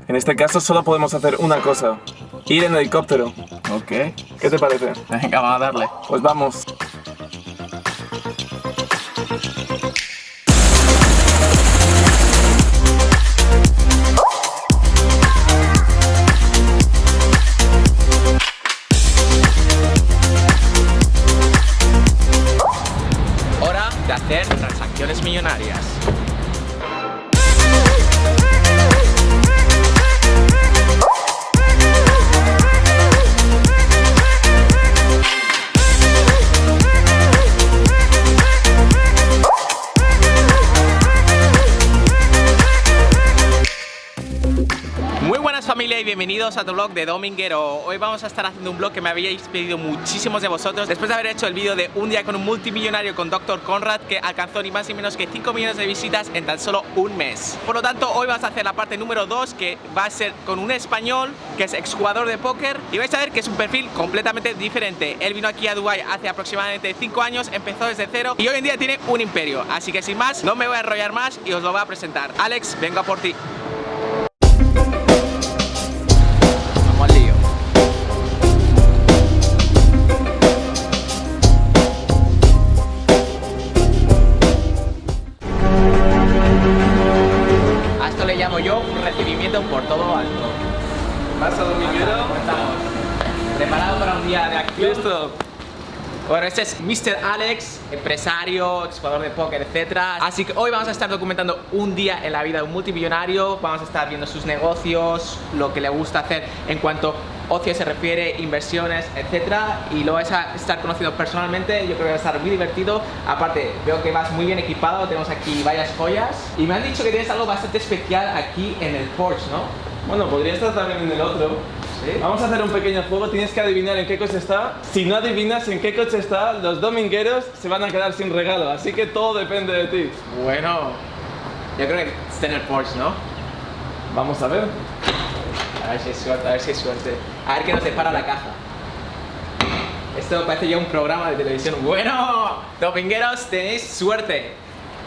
En este caso solo podemos hacer una cosa, ir en helicóptero. Ok. ¿Qué te parece? Venga, vamos a darle. Pues vamos. Hora de hacer transacciones millonarias. Familia y bienvenidos a otro vlog de Dominguero. Hoy vamos a estar haciendo un vlog que me habíais pedido muchísimos de vosotros después de haber hecho el vídeo de un día con un multimillonario con Dr. Conrad, que alcanzó ni más ni menos que 5 millones de visitas en tan solo un mes. Por lo tanto, hoy vamos a hacer la parte número 2, que va a ser con un español que es exjugador de póker, y vais a ver que es un perfil completamente diferente. Él vino aquí a Dubái hace aproximadamente 5 años, empezó desde cero y hoy en día tiene un imperio. Así que sin más, no me voy a enrollar más y os lo voy a presentar. Alex, vengo a por ti. Yo un recibimiento por todo lo alto. ¿Vas a Dominguero? Estamos preparado para un día de acción. Listo. Bueno, este es Mr. Alex, empresario, exjugador de póker, etc. Así que hoy vamos a estar documentando un día en la vida de un multimillonario. Vamos a estar viendo sus negocios, lo que le gusta hacer en cuanto ocio se refiere, inversiones, etc. Y lo vais a estar conociendo personalmente. Yo creo que va a estar muy divertido. Aparte, veo que vas muy bien equipado. Tenemos aquí varias joyas. Y me han dicho que tienes algo bastante especial aquí en el Porsche, ¿no? Bueno, podría estar también en el otro. ¿Sí? Vamos a hacer un pequeño juego, tienes que adivinar en qué coche está. Si no adivinas en qué coche está, los domingueros se van a quedar sin regalo, así que todo depende de ti. Bueno, yo creo que está en el Porsche, ¿no? Vamos a ver. A ver si es suerte, a ver si es suerte. A ver qué nos depara la caja. Esto parece ya un programa de televisión. Bueno, domingueros, tenéis suerte.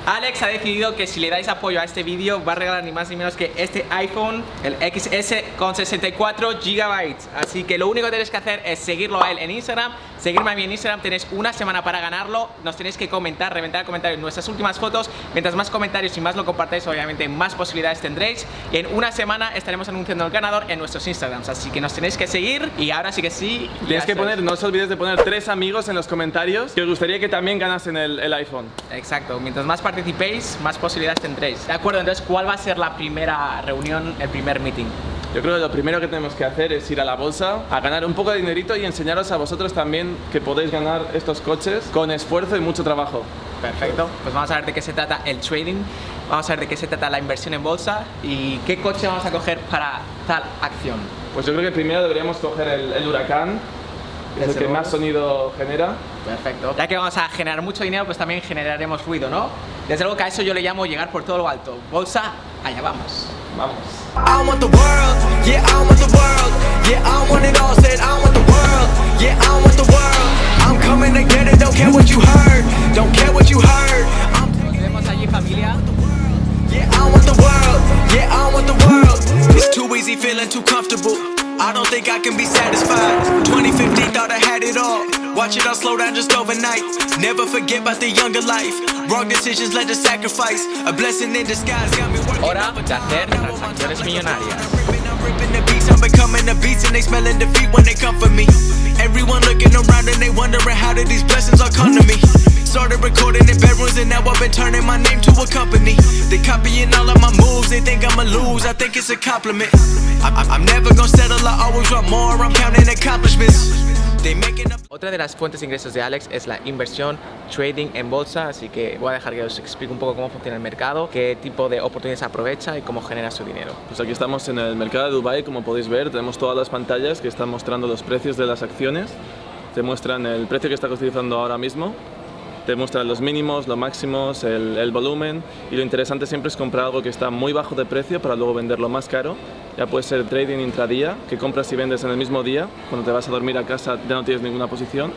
Alex ha decidido que si le dais apoyo a este vídeo va a regalar ni más ni menos que este iPhone, el XS con 64 GB. Así que lo único que tenéis que hacer es seguirlo a él en Instagram, seguirme a mí en Instagram. Tenéis una semana para ganarlo. Nos tenéis que comentar, reventar comentarios nuestras últimas fotos. Mientras más comentarios y más lo compartáis, obviamente más posibilidades tendréis. Y en una semana estaremos anunciando el ganador en nuestros Instagrams. Así que nos tenéis que seguir. Y ahora sí que sí. Tienes que poner, no os olvidéis de poner 3 amigos en los comentarios que os gustaría que también ganasen el iPhone. Exacto, mientras más participéis, más posibilidades tendréis. De acuerdo, entonces, ¿cuál va a ser la primera reunión, el primer meeting? Yo creo que lo primero que tenemos que hacer es ir a la bolsa a ganar un poco de dinerito y enseñaros a vosotros también que podéis ganar estos coches con esfuerzo y mucho trabajo. Perfecto, pues vamos a ver de qué se trata el trading, vamos a ver de qué se trata la inversión en bolsa y qué coche vamos a coger para tal acción. Pues yo creo que primero deberíamos coger el Huracán, que es el que más sonido genera. Perfecto. Ya que vamos a generar mucho dinero, pues también generaremos ruido, ¿no? Desde luego que a eso yo le llamo llegar por todo lo alto. Bolsa, allá vamos. Vamos. I want the world, yeah, I want the world, yeah, I want it all, said I want the world, yeah, I want the world, I'm coming to get it, don't care what you heard, don't care what you heard, Nos vemos allí, familia. yeah, I want the world, yeah, I want the world, it's too easy feeling too comfortable, I don't think I can be satisfied, 2015 thought I had it all, watch it all slow down just overnight, never forget about the younger life, wrong decisions led to sacrifice, a blessing in disguise got me working. Hora de hacer transacciones millonarias. I'm ripping the beats, I'm becoming the beats and they smelling defeat when they come for me. Everyone looking around and they wondering how did these blessings all come to me. Started recording in bedrooms and now I've been turning my name to a company. They copying all of my moves, they think I'ma lose, I think it's a compliment. I'm never gonna settle, I always want more, I'm counting accomplishments. They making up. Otra de las fuentes de ingresos de Alex es la inversión, trading en bolsa, así que voy a dejar que os explique un poco cómo funciona el mercado, qué tipo de oportunidades aprovecha y cómo genera su dinero. Pues aquí estamos en el mercado de Dubái, como podéis ver, tenemos todas las pantallas que están mostrando los precios de las acciones, te muestran el precio que está cotizando ahora mismo, te muestran los mínimos, los máximos, el volumen, y lo interesante siempre es comprar algo que está muy bajo de precio para luego venderlo más caro. Ya puede ser trading intradía, que compras y vendes en el mismo día, cuando te vas a dormir a casa ya no tienes ninguna posición.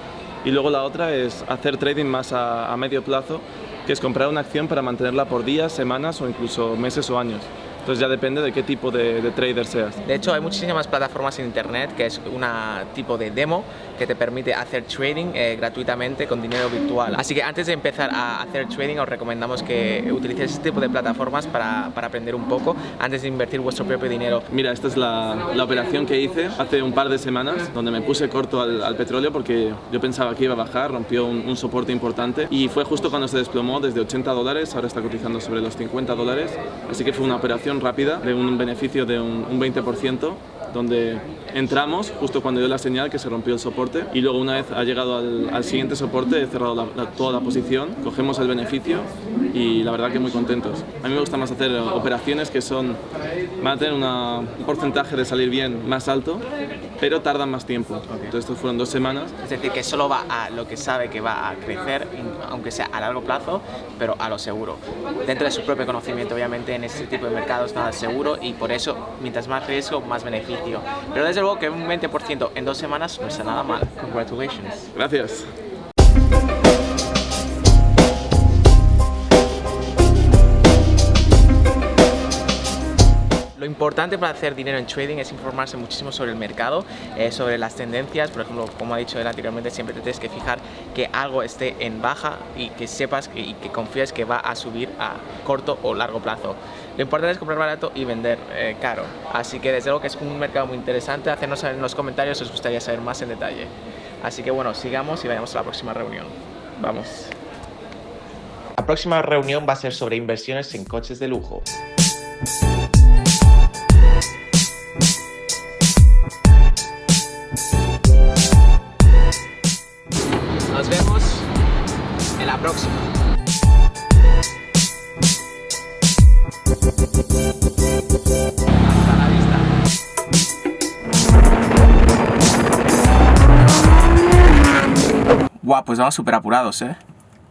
Y luego la otra es hacer trading más a medio plazo, que es comprar una acción para mantenerla por días, semanas o incluso meses o años. Entonces ya depende de qué tipo de trader seas. De hecho, hay muchísimas plataformas en internet que es un tipo de demo que te permite hacer trading gratuitamente con dinero virtual. Así que antes de empezar a hacer trading os recomendamos que utilicéis este tipo de plataformas para aprender un poco antes de invertir vuestro propio dinero. Mira, esta es la operación que hice hace un par de semanas, donde me puse corto al petróleo porque yo pensaba que iba a bajar, rompió un soporte importante y fue justo cuando se desplomó desde $80, ahora está cotizando sobre los $50, así que fue una operación rápida de un beneficio de un 20%, donde entramos justo cuando dio la señal que se rompió el soporte y luego una vez ha llegado al siguiente soporte he cerrado toda la posición, cogemos el beneficio y la verdad que muy contentos. A mí me gusta más hacer operaciones que van a tener un porcentaje de salir bien más alto, pero tardan más tiempo. Entonces estos fueron 2 semanas. Es decir, que solo va a lo que sabe que va a crecer, aunque sea a largo plazo, pero a lo seguro. Dentro de su propio conocimiento, obviamente, en este tipo de mercados nada es seguro y por eso, mientras más riesgo, más beneficio. Pero desde luego que un 20% en 2 semanas no está nada mal. Congratulations. Gracias. Lo importante para hacer dinero en trading es informarse muchísimo sobre el mercado, sobre las tendencias. Por ejemplo, como ha dicho él anteriormente, siempre te tienes que fijar que algo esté en baja y que sepas y que confíes que va a subir a corto o largo plazo. Lo importante es comprar barato y vender caro. Así que desde luego que es un mercado muy interesante. Hacernos saber en los comentarios si os gustaría saber más en detalle. Así que bueno, sigamos y vayamos a la próxima reunión. Vamos. La próxima reunión va a ser sobre inversiones en coches de lujo. Nos vemos en la próxima. Hasta la vista. Guau, pues vamos súper apurados, ¿eh?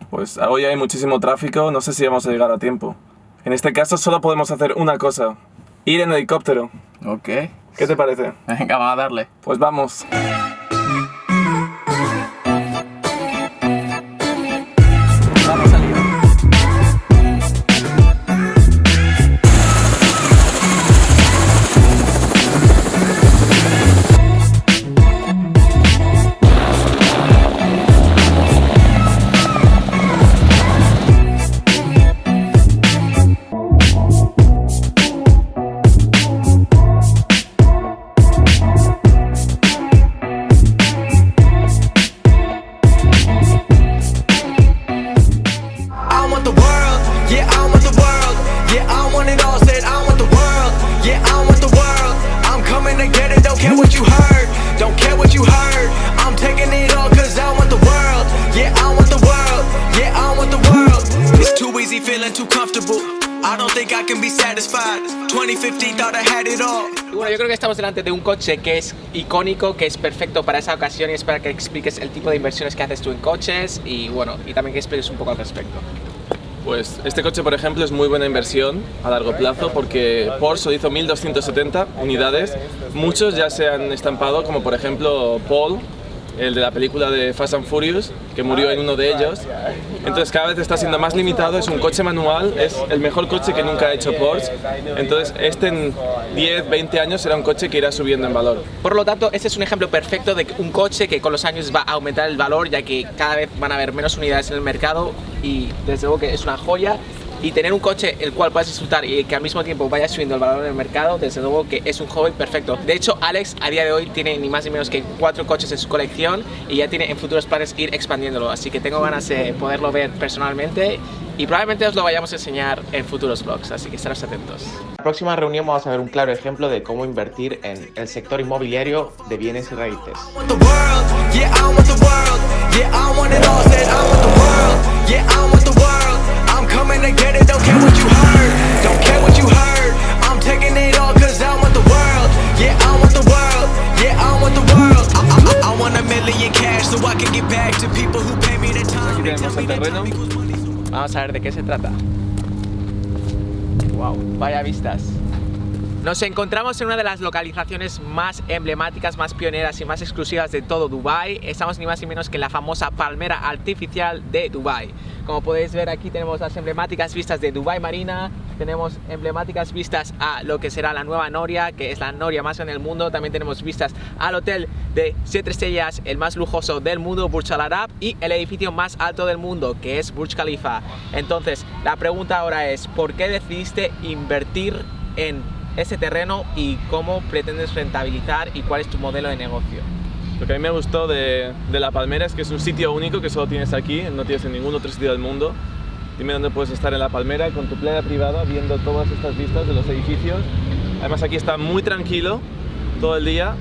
Pues hoy hay muchísimo tráfico, no sé si vamos a llegar a tiempo. En este caso solo podemos hacer una cosa, ir en helicóptero. Ok. ¿Qué te parece? Venga, vamos a darle. Pues vamos. Vamos al lío. Y bueno, yo creo que estamos delante de un coche que es icónico, que es perfecto para esa ocasión y es para que expliques el tipo de inversiones que haces tú en coches y bueno, y también que expliques un poco al respecto. Pues este coche, por ejemplo, es muy buena inversión a largo plazo porque Porsche hizo 1270 unidades. Muchos ya se han estampado, como por ejemplo Paul, el de la película de Fast and Furious, que murió en uno de ellos. Entonces cada vez está siendo más limitado, es un coche manual, es el mejor coche que nunca ha hecho Porsche. Entonces este en 10, 20 años será un coche que irá subiendo en valor. Por lo tanto, este es un ejemplo perfecto de un coche que con los años va a aumentar el valor, ya que cada vez van a haber menos unidades en el mercado y desde luego que es una joya. Y tener un coche el cual puedas disfrutar y que al mismo tiempo vaya subiendo el valor en el mercado, desde luego que es un hobby perfecto. De hecho, Alex a día de hoy tiene ni más ni menos que 4 coches en su colección y ya tiene en futuros planes ir expandiéndolo, así que tengo ganas de poderlo ver personalmente y probablemente os lo vayamos a enseñar en futuros vlogs, así que estaros atentos. En la próxima reunión vamos a ver un claro ejemplo de cómo invertir en el sector inmobiliario de bienes y raíces. Coming to get it, don't care what you heard. Don't care what you heard. I'm taking it all cause I want the world. Yeah, I want the world. Yeah, I want the world. I want $1 million cash so I can get back to people who pay me the time. Aquí tenemos el terreno. Vamos a ver de qué se trata. Wow, vaya vistas. Nos encontramos en una de las localizaciones más emblemáticas, más pioneras y más exclusivas de todo Dubái. Estamos ni más ni menos que en la famosa palmera artificial de Dubái. Como podéis ver, aquí tenemos las emblemáticas vistas de Dubái Marina, tenemos emblemáticas vistas a lo que será la nueva Noria, que es la Noria más grande del mundo. También tenemos vistas al hotel de 7 estrellas, el más lujoso del mundo, Burj Al Arab, y el edificio más alto del mundo, que es Burj Khalifa. Entonces, la pregunta ahora es, ¿por qué decidiste invertir en ese terreno y cómo pretendes rentabilizar y cuál es tu modelo de negocio? Lo que a mí me gustó de La Palmera es que es un sitio único que solo tienes aquí, no tienes en ningún otro sitio del mundo. Dime dónde puedes estar en La Palmera con tu playa privada viendo todas estas vistas de los edificios. Además aquí está muy tranquilo todo el día.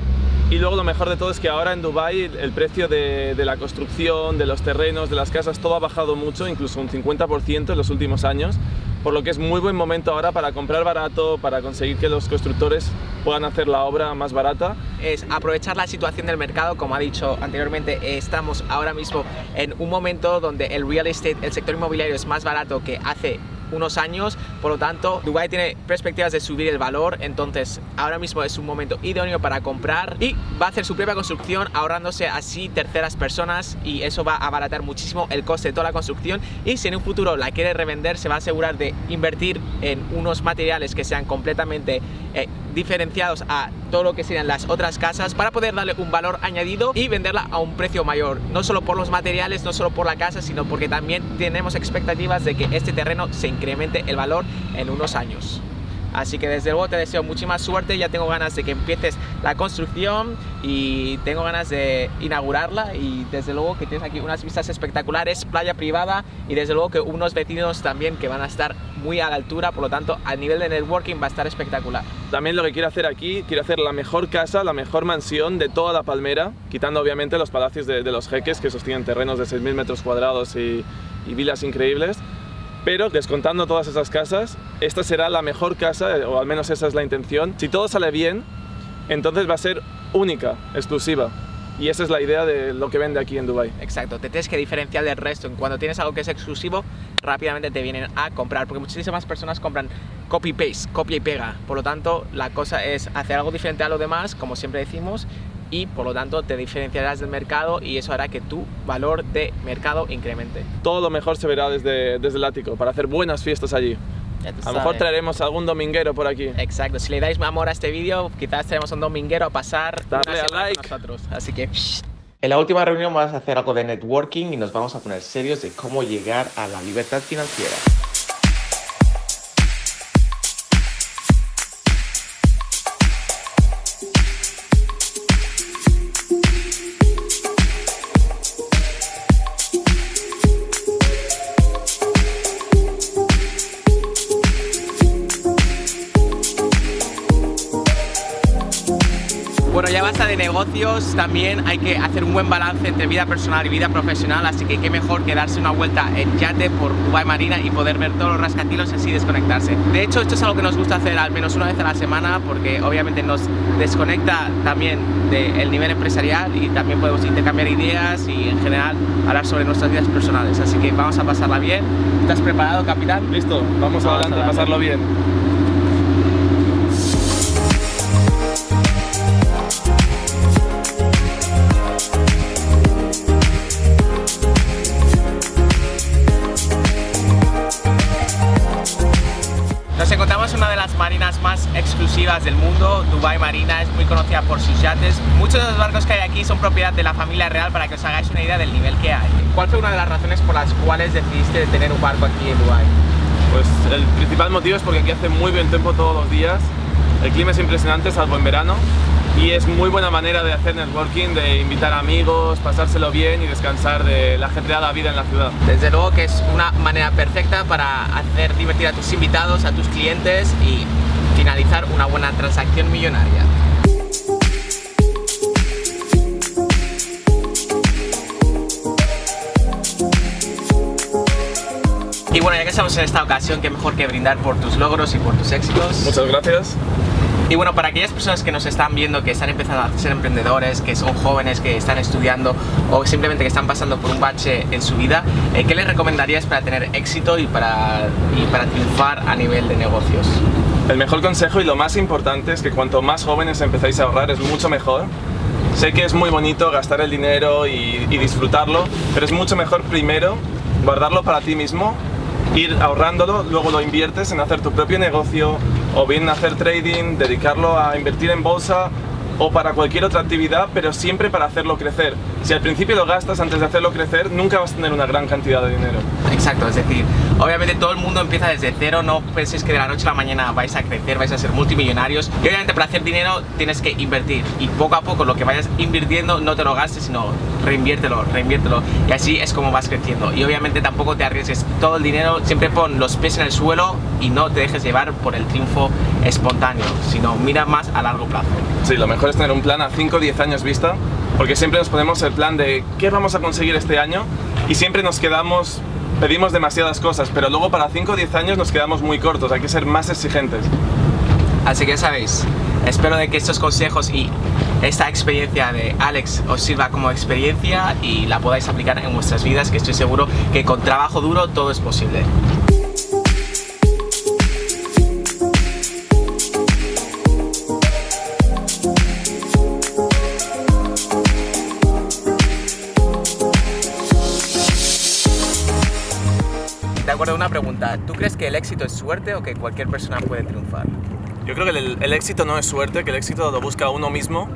Y luego lo mejor de todo es que ahora en Dubái el precio de la construcción, de los terrenos, de las casas, todo ha bajado mucho, incluso un 50% en los últimos años. Por lo que es muy buen momento ahora para comprar barato, para conseguir que los constructores puedan hacer la obra más barata. Es aprovechar la situación del mercado. Como ha dicho anteriormente, estamos ahora mismo en un momento donde el real estate, el sector inmobiliario, es más barato que hace unos años, por lo tanto Dubái tiene perspectivas de subir el valor. Entonces ahora mismo es un momento idóneo para comprar y va a hacer su propia construcción, ahorrándose así terceras personas, y eso va a abaratar muchísimo el coste de toda la construcción. Y si en un futuro la quiere revender, se va a asegurar de invertir en unos materiales que sean completamente diferenciados a todo lo que serían las otras casas, para poder darle un valor añadido y venderla a un precio mayor, no solo por los materiales, no solo por la casa, sino porque también tenemos expectativas de que este terreno se incremente el valor en unos años. Así que desde luego te deseo muchísima suerte. Ya tengo ganas de que empieces la construcción y tengo ganas de inaugurarla, y desde luego que tienes aquí unas vistas espectaculares, playa privada, y desde luego que unos vecinos también que van a estar muy a la altura. Por lo tanto, a nivel de networking va a estar espectacular. También lo que quiero hacer aquí, quiero hacer la mejor casa, la mejor mansión de toda La Palmera, quitando obviamente los palacios de los jeques, que sostienen terrenos de 6.000 metros cuadrados y vilas increíbles. Pero descontando todas esas casas, esta será la mejor casa, o al menos esa es la intención. Si todo sale bien, entonces va a ser única, exclusiva. Y esa es la idea de lo que vende aquí en Dubái. Exacto, te tienes que diferenciar del resto. Cuando tienes algo que es exclusivo, rápidamente te vienen a comprar, porque muchísimas personas compran copy-paste, copia y pega. Por lo tanto, la cosa es hacer algo diferente a lo demás, como siempre decimos, y por lo tanto te diferenciarás del mercado, y eso hará que tu valor de mercado incremente. Todo lo mejor se verá desde el ático, para hacer buenas fiestas allí. A lo mejor traeremos algún dominguero por aquí. Exacto, si le dais amor a este vídeo, quizás traeremos un dominguero a pasar darle a like con nosotros. Así que en la última reunión vamos a hacer algo de networking y nos vamos a poner serios de cómo llegar a la libertad financiera. Bueno, ya basta de negocios, también hay que hacer un buen balance entre vida personal y vida profesional, así que qué mejor que darse una vuelta en yate por Dubái Marina y poder ver todos los rascacielos y así desconectarse. De hecho, esto es algo que nos gusta hacer al menos una vez a la semana, porque obviamente nos desconecta también del nivel empresarial y también podemos intercambiar ideas y en general hablar sobre nuestras vidas personales. Así que vamos a pasarla bien. ¿Estás preparado, capitán? Listo, vamos adelante a pasarlo bien. Nos encontramos en una de las marinas más exclusivas del mundo. Dubái Marina es muy conocida por sus yates. Muchos de los barcos que hay aquí son propiedad de la familia real, para que os hagáis una idea del nivel que hay. ¿Cuál fue una de las razones por las cuales decidiste tener un barco aquí en Dubái? Pues el principal motivo es porque aquí hace muy buen tiempo todos los días. El clima es impresionante, salvo en verano. Y es muy buena manera de hacer networking, de invitar amigos, pasárselo bien y descansar de la ajetreada vida en la ciudad. Desde luego que es una manera perfecta para hacer divertir a tus invitados, a tus clientes y finalizar una buena transacción millonaria. Y bueno, ya que estamos en esta ocasión, qué mejor que brindar por tus logros y por tus éxitos. Muchas gracias. Y bueno, para aquellas personas que nos están viendo, que están empezando a ser emprendedores, que son jóvenes, que están estudiando o simplemente que están pasando por un bache en su vida, ¿qué les recomendarías para tener éxito y para triunfar a nivel de negocios? El mejor consejo y lo más importante es que cuanto más jóvenes empezáis a ahorrar es mucho mejor. Sé que es muy bonito gastar el dinero y disfrutarlo, pero es mucho mejor primero guardarlo para ti mismo, ir ahorrándolo, luego lo inviertes en hacer tu propio negocio o bien hacer trading, dedicarlo a invertir en bolsa o para cualquier otra actividad, pero siempre para hacerlo crecer. Si al principio lo gastas antes de hacerlo crecer, nunca vas a tener una gran cantidad de dinero. Exacto, es decir, obviamente todo el mundo empieza desde cero, no penséis que de la noche a la mañana vais a crecer, vais a ser multimillonarios, y obviamente para hacer dinero tienes que invertir, y poco a poco lo que vayas invirtiendo no te lo gastes, sino reinviértelo, y así es como vas creciendo. Y obviamente tampoco te arriesgues todo el dinero, siempre pon los pies en el suelo y no te dejes llevar por el triunfo espontáneo, sino mira más a largo plazo. Sí, lo mejor es tener un plan a 5 o 10 años vista, porque siempre nos ponemos el plan de qué vamos a conseguir este año y siempre nos quedamos, pedimos demasiadas cosas, pero luego para 5 o 10 años nos quedamos muy cortos, hay que ser más exigentes. Así que sabéis, espero de que estos consejos y esta experiencia de Alex os sirva como experiencia y la podáis aplicar en vuestras vidas, que estoy seguro que con trabajo duro todo es posible. De acuerdo, una pregunta. ¿Tú crees que el éxito es suerte o que cualquier persona puede triunfar? Yo creo que el éxito no es suerte, que el éxito lo busca uno mismo.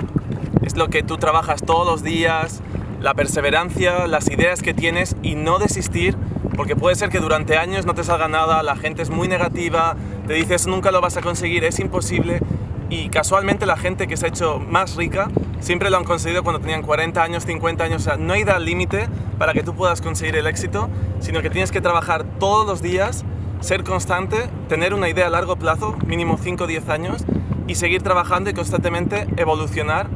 Es lo que tú trabajas todos los días, la perseverancia, las ideas que tienes y no desistir, porque puede ser que durante años no te salga nada, la gente es muy negativa, te dice eso nunca lo vas a conseguir, es imposible. Y casualmente la gente que se ha hecho más rica siempre lo han conseguido cuando tenían 40 años, 50 años. O sea, no hay edad límite para que tú puedas conseguir el éxito, sino que tienes que trabajar todos los días, ser constante, tener una idea a largo plazo, mínimo 5 o 10 años, y seguir trabajando y constantemente evolucionar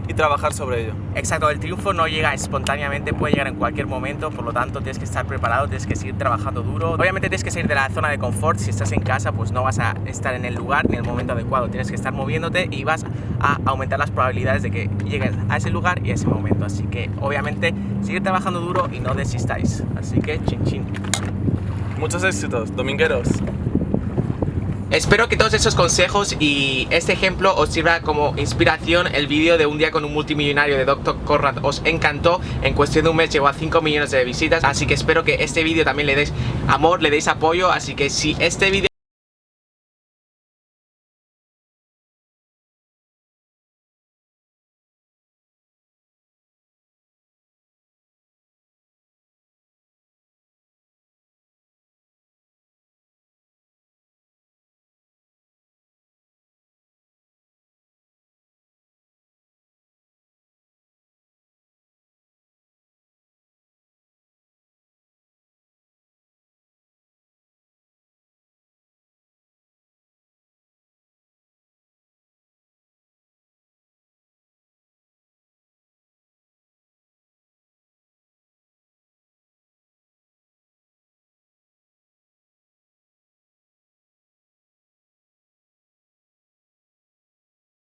y trabajar sobre ello. Exacto, el triunfo no llega espontáneamente, puede llegar en cualquier momento, por lo tanto tienes que estar preparado, tienes que seguir trabajando duro. Obviamente tienes que salir de la zona de confort, si estás en casa pues no vas a estar en el lugar ni en el momento adecuado, tienes que estar moviéndote y vas a aumentar las probabilidades de que llegues a ese lugar y a ese momento. Así que obviamente seguir trabajando duro y no desistáis. Así que chin chin. Muchos éxitos, domingueros. Espero que todos esos consejos y este ejemplo os sirva como inspiración. El vídeo de un día con un multimillonario de Dr. Conrad os encantó. En cuestión de un mes llegó a 5 millones de visitas. Así que espero que este vídeo también le deis amor, le deis apoyo. Así que si este vídeo